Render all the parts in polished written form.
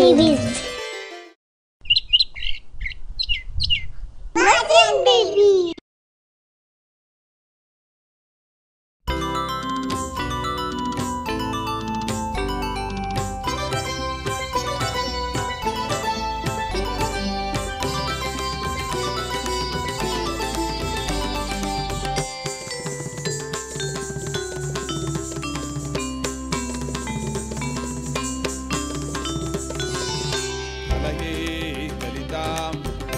babies. Bhajan baby.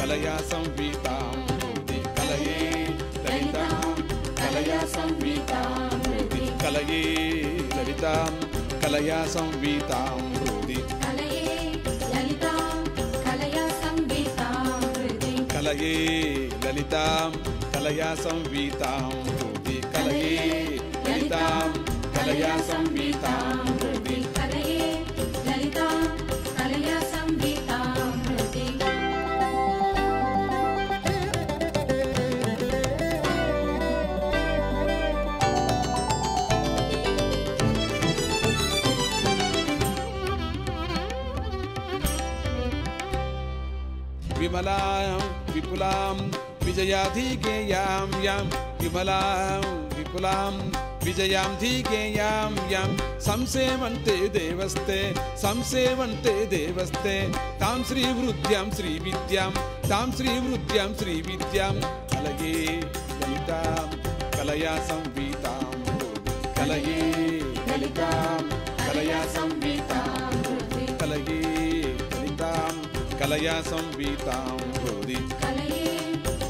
कलया संवीतां हृदि कलये ललितां कलया संवीतां हृदि कलये ललितां कलया संवीतां हृदि कलये ललितां कलया संवीतां हृदि कलये ललितां कलया संवीतां हृदि कलये ललितां कलया संवीतां हृदि कलये ललितां कलया संवीतां हृदि विमलां विपुलां विजयाधिकेयां यां विमलां विपुलां विजयाधिकेयां यां संसेवन्ते देवस्ते तां श्रीवृद्ध्यां श्रीविद्यां कलये ललितां कलया संवीतां कलये ललितां कलया संवीतां कलये ललितां कलया संवीतां हृदि कलये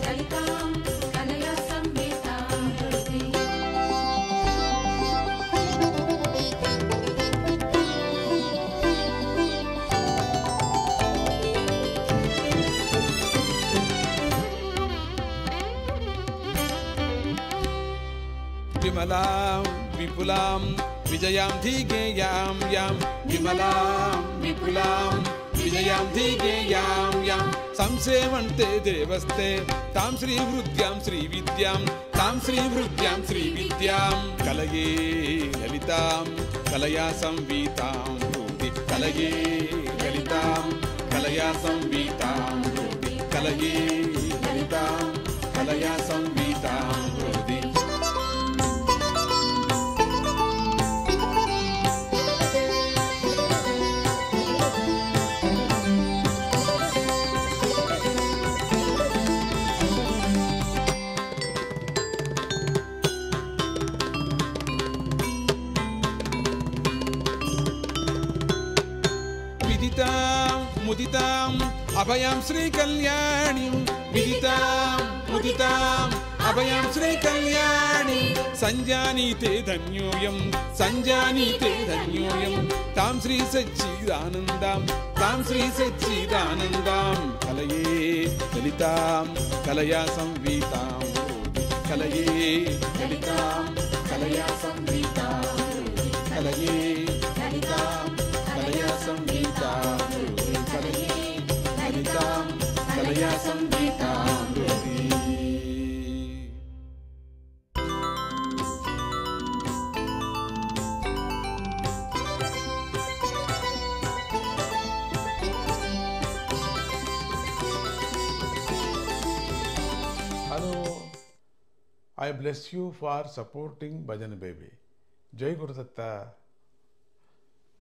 ललितां कलया संवीतां हृदि विमलां विपुलां विजयाधिकेयां यां विमलां विपुलां विजयाधिकेयां यां संसेवन्ते देवस्ते तां श्रीवृद्ध्यां श्रीविद्यां कलये ललितां कलया संवीतां हृदि कलये ललितां कलया संवीतां हृदि कलये ललितां कलया संवीतां हृदि मुदितां अभयां श्रीकल्याणीं विदितां मुदितां अभयां श्रीकल्याणी संजानीते धन्योऽयं तां श्री सच्चिदानन्दां कलये ललितां कलया संवीतां कलये ललितां कलया संवीतां कलये ललितां कलया संवीतां कलया संवीतां हृदि Hello, I bless you for supporting Bhajan Baby. Jai Guru Datta.